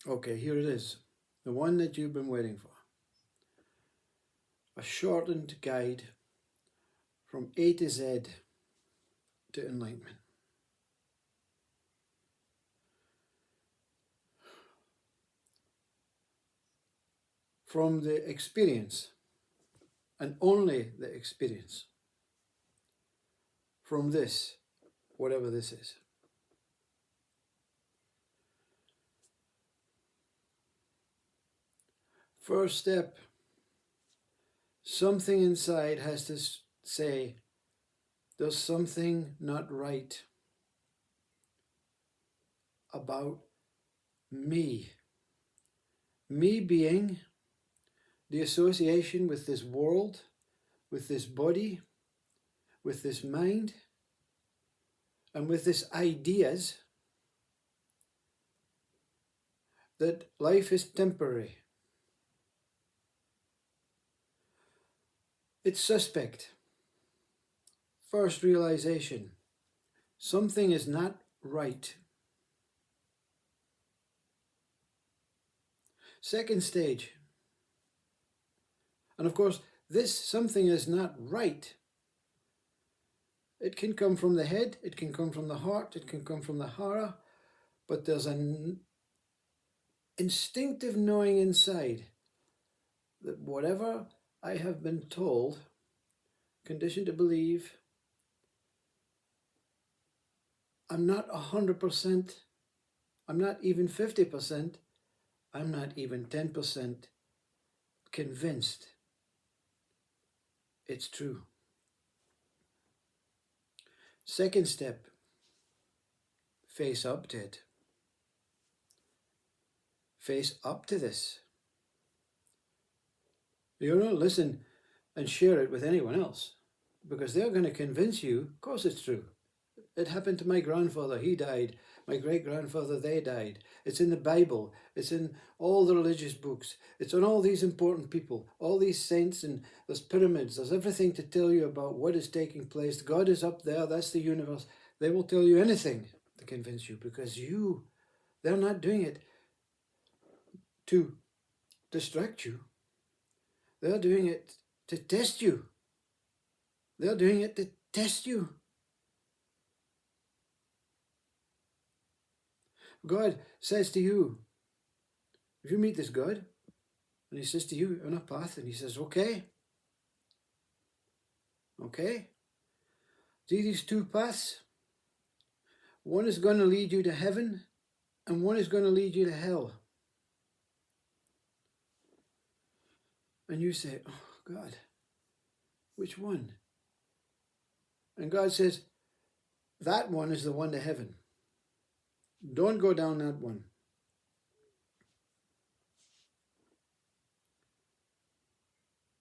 Okay, here it is. The one that you've been waiting for. A shortened guide from A to Z to enlightenment. From the experience, and only the experience, from this, whatever this is. First step, something inside has to say, there's something not right about me. Me being the association with this world, with this body, with this mind, and with this ideas that life is temporary. It's suspect. First realization, something is not right. Second stage, and of course, this something is not right. It can come from the head, it can come from the heart, it can come from the hara, but there's an instinctive knowing inside that whatever I have been told, conditioned to believe, I'm not 100%, I'm not even 50%, I'm not even 10% convinced it's true. Second step, face up to it. Face up to this. You don't listen and share it with anyone else because they're going to convince you, of course it's true. It happened to my grandfather, he died. My great-grandfather, they died. It's in the Bible. It's in all the religious books. It's on all these important people, all these saints, and there's pyramids. There's everything to tell you about what is taking place. God is up there. That's the universe. They will tell you anything to convince you because they're not doing it to distract you. They're doing it to test you. They're doing it to test you. God says to you, if you meet this God, and he says to you, on a path, and he says, okay, see these two paths? One is going to lead you to heaven, and one is going to lead you to hell. And you say, oh God, which one? And God says, that one is the one to heaven. Don't go down that one.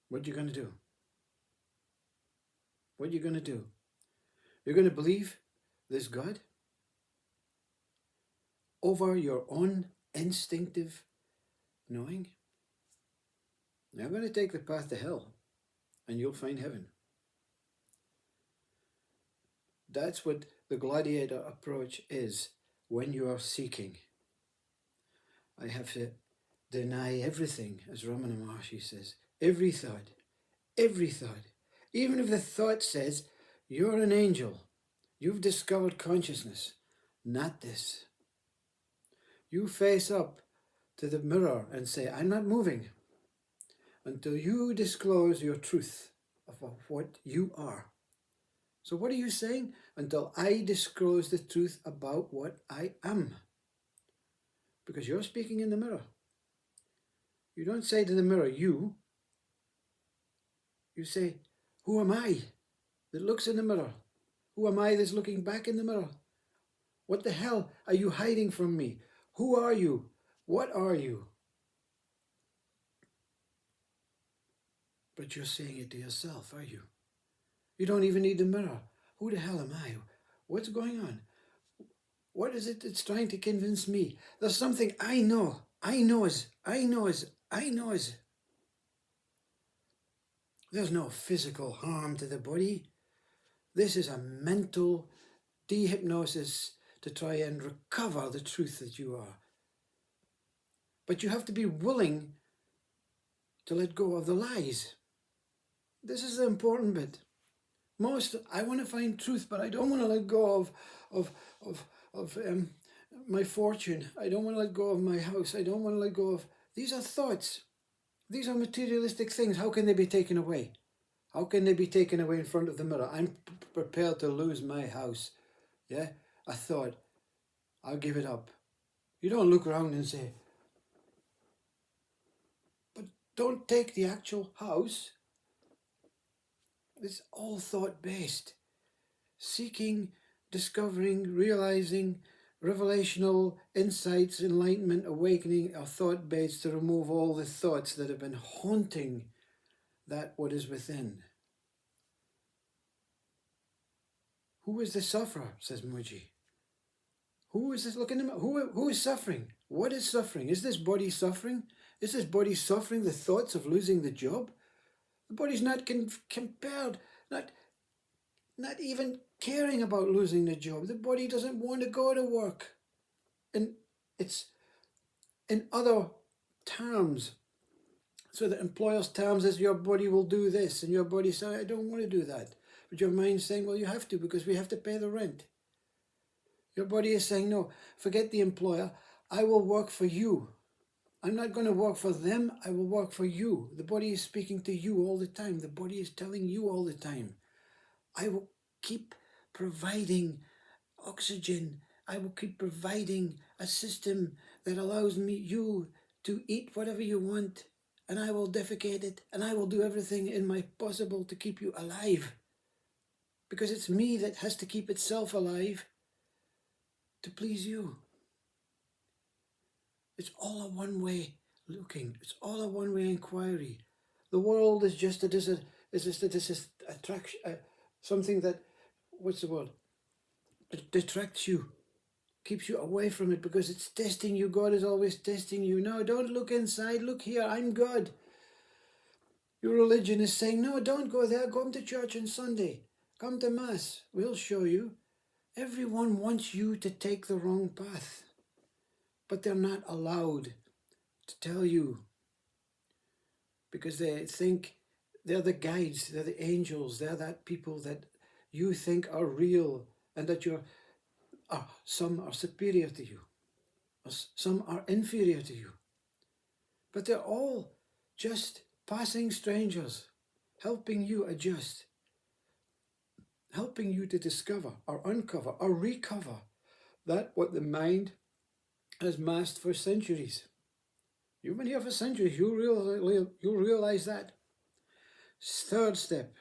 What are you going to do? What are you going to do? You're going to believe this God over your own instinctive knowing? You're going to take the path to hell, and you'll find heaven. That's what the gladiator approach is when you are seeking. I have to deny everything, as Ramana Maharshi says. Every thought. Even if the thought says, you're an angel, you've discovered consciousness, not this. You face up to the mirror and say, I'm not moving until you disclose your truth of what you are. So what are you saying? Until I disclose the truth about what I am. Because you're speaking in the mirror. You don't say to the mirror, you. You say, who am I that looks in the mirror? Who am I that's looking back in the mirror? What the hell are you hiding from me? Who are you? What are you? But you're saying it to yourself, are you? You don't even need the mirror. Who the hell am I? What's going on? What is it that's trying to convince me? There's something I know. I knows. There's no physical harm to the body. This is a mental dehypnosis to try and recover the truth that you are. But you have to be willing to let go of the lies. This is the important bit. I want to find truth, but I don't want to let go of, of, of my fortune. I don't want to let go of my house. I don't want to let go of... These are thoughts. These are materialistic things. How can they be taken away? How can they be taken away in front of the mirror? I'm prepared to lose my house. Yeah? I thought, I'll give it up. You don't look around and say, but don't take the actual house. It's all thought-based. Seeking, discovering, realizing, revelational insights, enlightenment, awakening are thought-based to remove all the thoughts that have been haunting that what is within. Who is the sufferer, says Moojiji. Who is this? Look in the mirror. Who is suffering? What is suffering? Is this body suffering? Is this body suffering the thoughts of losing the job? The body's not compared, not even caring about losing the job. The body doesn't want to go to work. And it's in other terms. So the employer's terms is your body will do this, and your body says, I don't want to do that. But your mind's saying, well, you have to because we have to pay the rent. Your body is saying, no, forget the employer. I will work for you. I'm not going to work for them. I will work for you. The body is speaking to you all the time. The body is telling you all the time. I will keep providing oxygen. I will keep providing a system that allows you to eat whatever you want, and I will defecate it, and I will do everything in my possible to keep you alive. Because it's me that has to keep itself alive to please you. It's all a one-way looking. It's all a one-way inquiry. The world is just a attraction, something that, what's the word? It detracts you, keeps you away from it because it's testing you. God is always testing you. No, don't look inside. Look here. I'm God. Your religion is saying, no, don't go there. Come to church on Sunday. Come to Mass. We'll show you. Everyone wants you to take the wrong path, but they're not allowed to tell you because they think they're the guides, they're the angels, they're that people that you think are real and that some are superior to you, or some are inferior to you. But they're all just passing strangers, helping you adjust, helping you to discover or uncover or recover that what the mind has masked for centuries. You've been here for centuries, you'll realize that. Third step,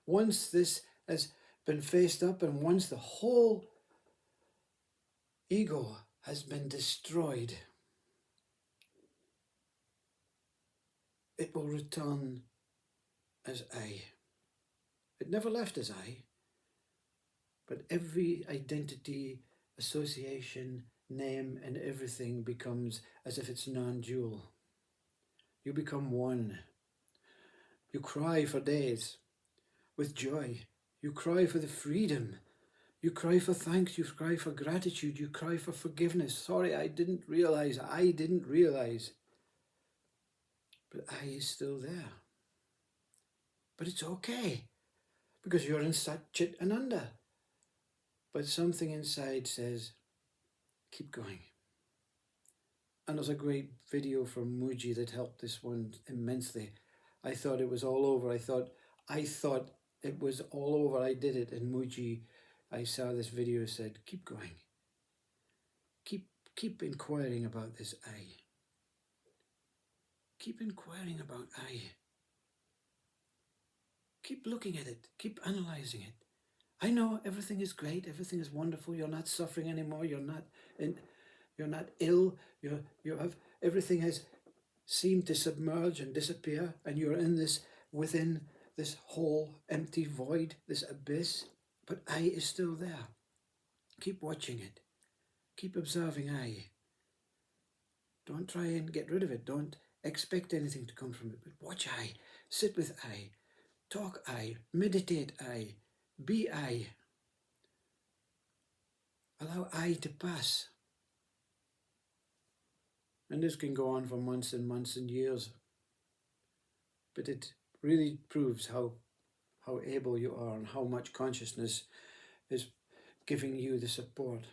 once this has been faced up and once the whole ego has been destroyed, it will return as I. It never left as I, but every identity, association, name and everything becomes as if it's non-dual. You become one. You cry for days with joy. You cry for the freedom. You cry for thanks. You cry for gratitude. You cry for forgiveness. Sorry, I didn't realize. But I is still there. But it's okay because you're in Sat Chit Ananda. But something inside says, keep going. And there's a great video from Moojiji that helped this one immensely. I thought it was all over. I thought it was all over. I did it. And Moojiji, I saw this video, said, keep going. Keep inquiring about this I. Keep inquiring about I. Keep looking at it. Keep analyzing it. I know everything is great. Everything is wonderful. You're not suffering anymore. You're not ill. You have everything has seemed to submerge and disappear, and you're in this within this whole empty void, this abyss. But I is still there. Keep watching it. Keep observing I. Don't try and get rid of it. Don't expect anything to come from it. But watch I. Sit with I. Talk I. Meditate I. Be I. Allow I to pass. And this can go on for months and months and years. But it really proves how able you are and how much consciousness is giving you the support.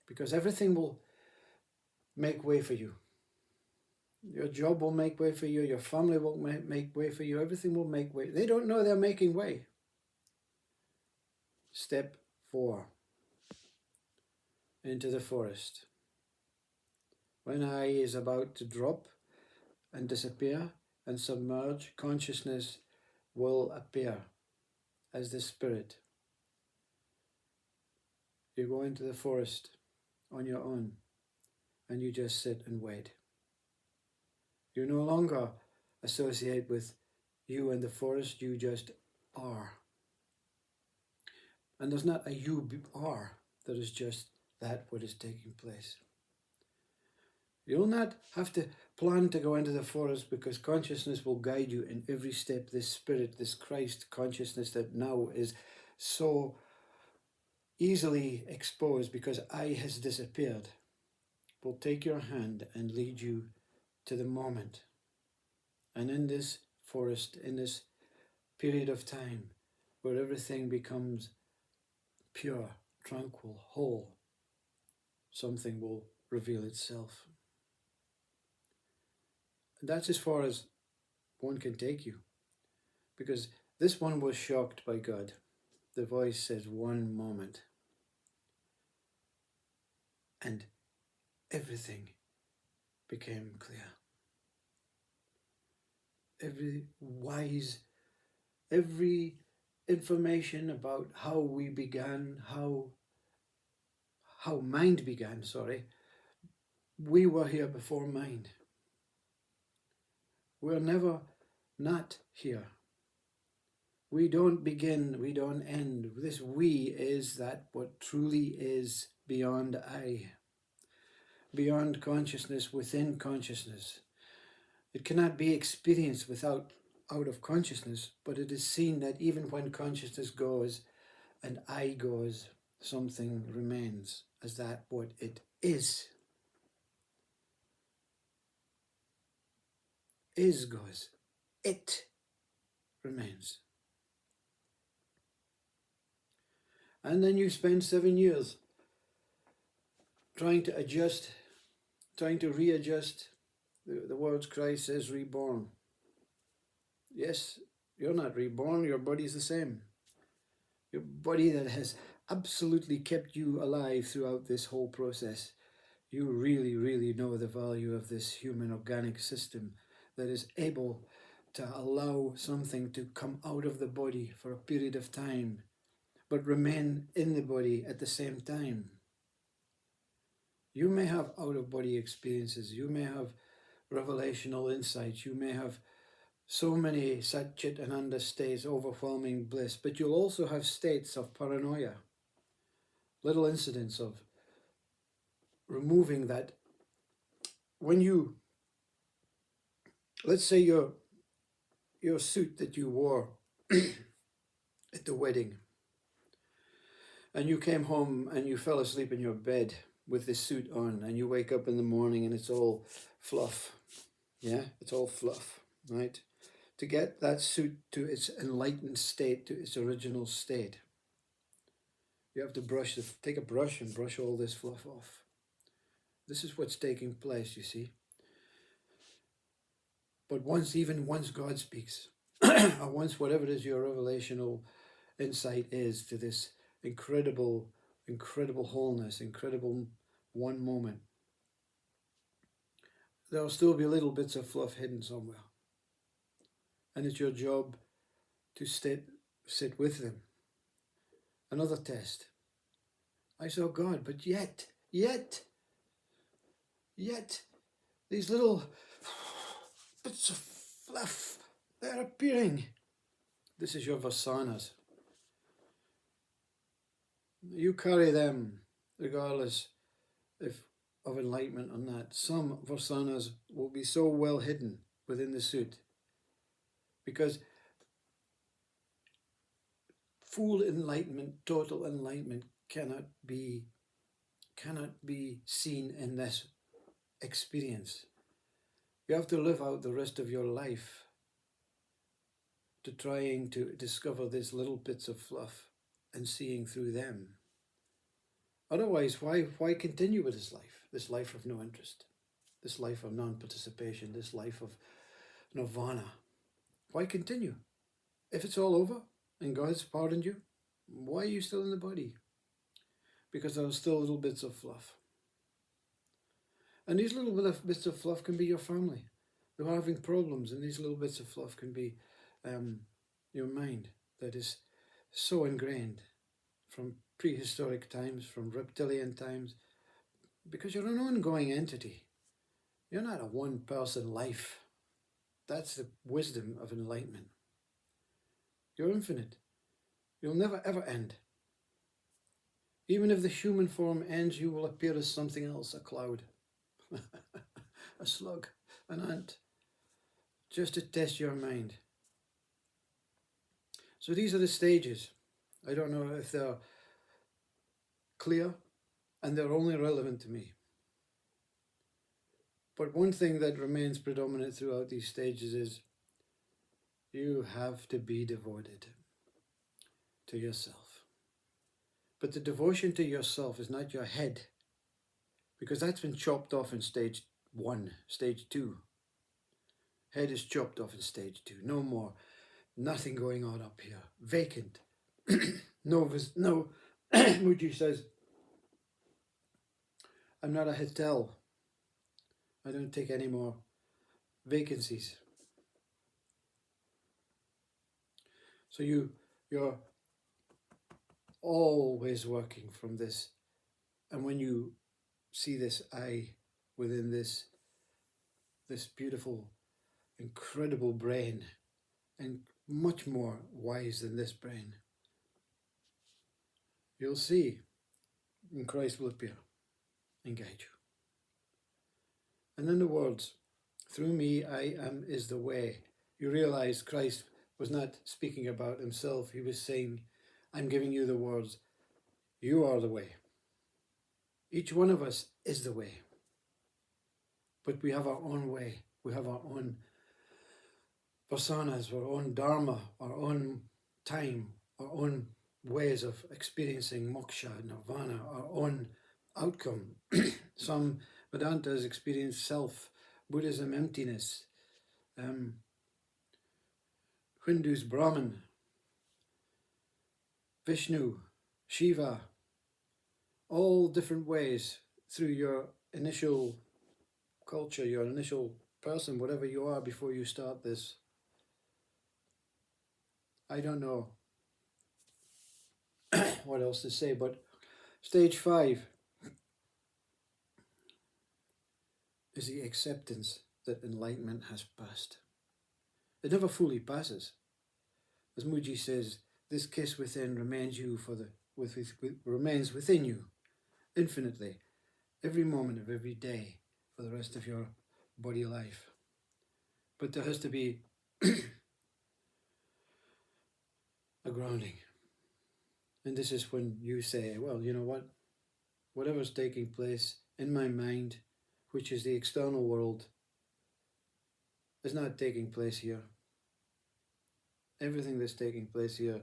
Because everything will make way for you. Your job will make way for you. Your family will make way for you. Everything will make way. They don't know they're making way. Step 4. Into the forest. When I is about to drop and disappear and submerge, consciousness will appear as the spirit. You go into the forest on your own and you just sit and wait. You no longer associate with you and the forest, you just are. And there's not a you are, there is just that what is taking place. You'll not have to plan to go into the forest because consciousness will guide you in every step. This spirit, this Christ consciousness that now is so easily exposed because I has disappeared, will take your hand and lead you to the moment. And in this forest, in this period of time where everything becomes pure, tranquil, whole, something will reveal itself. And that's as far as one can take you. Because this one was shocked by God. The voice says 1 moment. And everything became clear. Every information about how we began, how mind began, we were here before mind. We're never not here. We don't begin, we don't end. This we is that what truly is beyond I, beyond consciousness, within consciousness. It cannot be experienced out of consciousness, but it is seen that even when consciousness goes and I goes, something remains as that what it is. Is goes. It remains. And then you spend 7 years trying to adjust, trying to readjust. The words Christ says reborn. Yes, you're not reborn, your body's the same. Your body that has absolutely kept you alive throughout this whole process. You really, really know the value of this human organic system that is able to allow something to come out of the body for a period of time, but remain in the body at the same time. You may have out-of-body experiences, you may have revelational insights, you may have so many Satchit Ananda states, overwhelming bliss, but you'll also have states of paranoia, little incidents of removing that. When you, let's say your suit that you wore at the wedding, and you came home and you fell asleep in your bed with this suit on, and you wake up in the morning and it's all fluff. Yeah, it's all fluff, right? To get that suit to its enlightened state, to its original state, you have to take a brush and brush all this fluff off. This is what's taking place, you see. But once God speaks, or once whatever it is your revelational insight is to this incredible wholeness, incredible one moment, there'll still be little bits of fluff hidden somewhere. And it's your job to sit with them. Another test. I saw God, but yet, these little bits of fluff, they're appearing. This is your vasanas. You carry them regardless of enlightenment or not. Some vasanas will be so well hidden within the suit because full enlightenment, total enlightenment cannot be seen in this experience. You have to live out the rest of your life to trying to discover these little bits of fluff and seeing through them. Otherwise, why continue with this life of no interest, this life of non-participation, this life of nirvana? Why continue? If it's all over and God's pardoned you, why are you still in the body? Because there are still little bits of fluff. And these little bits of fluff can be your family. They're having problems, and these little bits of fluff can be your mind that is so ingrained from prehistoric times, from reptilian times, because you're an ongoing entity. You're not a one-person life. That's the wisdom of enlightenment. You're infinite. You'll never ever end. Even if the human form ends, you will appear as something else, a cloud, a slug, an ant, just to test your mind. So these are the stages. I don't know if they're clear, and they're only relevant to me. But one thing that remains predominant throughout these stages is you have to be devoted to yourself. But the devotion to yourself is not your head, because that's been chopped off in stage 1, stage 2. Head is chopped off in stage 2. No more. Nothing going on up here. Vacant. No. Moojiji says, I'm not a hotel. I don't take any more vacancies. So you're always working from this. And when you see this I within this beautiful, incredible brain, and much more wise than this brain, you'll see, and Christ will appear and guide you. And then the words, through me I am is the way. You realize Christ was not speaking about himself. He was saying, I'm giving you the words. You are the way. Each one of us is the way. But we have our own way. We have our own personas, our own dharma, our own time, our own ways of experiencing moksha, nirvana, our own outcome. Some Vedantas experience self, Buddhism emptiness, Hindus Brahman, Vishnu, Shiva, all different ways through your initial culture, your initial person, whatever you are before you start this. I don't know what else to say, but stage 5 is the acceptance that enlightenment has passed. It never fully passes. As Moojiji says, this kiss within remains remains within you infinitely, every moment of every day for the rest of your body life. But there has to be a grounding. And this is when you say, well, you know what? Whatever's taking place in my mind, which is the external world, is not taking place here. Everything that's taking place here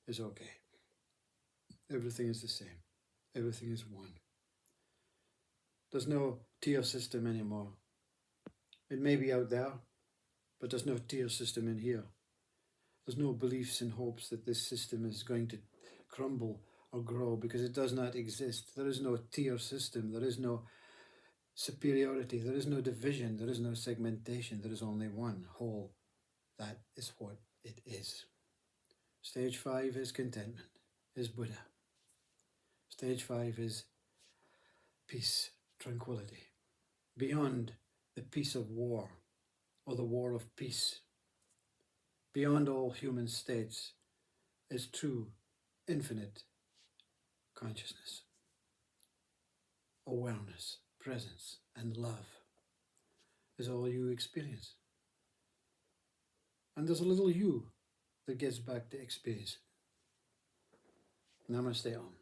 is okay. Everything is the same. Everything is one. There's no tier system anymore. It may be out there, but there's no tier system in here. There's no beliefs and hopes that this system is going to crumble or grow, because it does not exist. There is no tier system. There is no superiority. There is no division. There is no segmentation. There is only one whole. That is what it is. Stage 5 is contentment, is Buddha. Stage 5 is peace, tranquility, beyond the peace of war or the war of peace. Beyond all human states is true, infinite consciousness, awareness, presence, and love is all you experience. And there's a little you that gets back to experience. Namaste Om.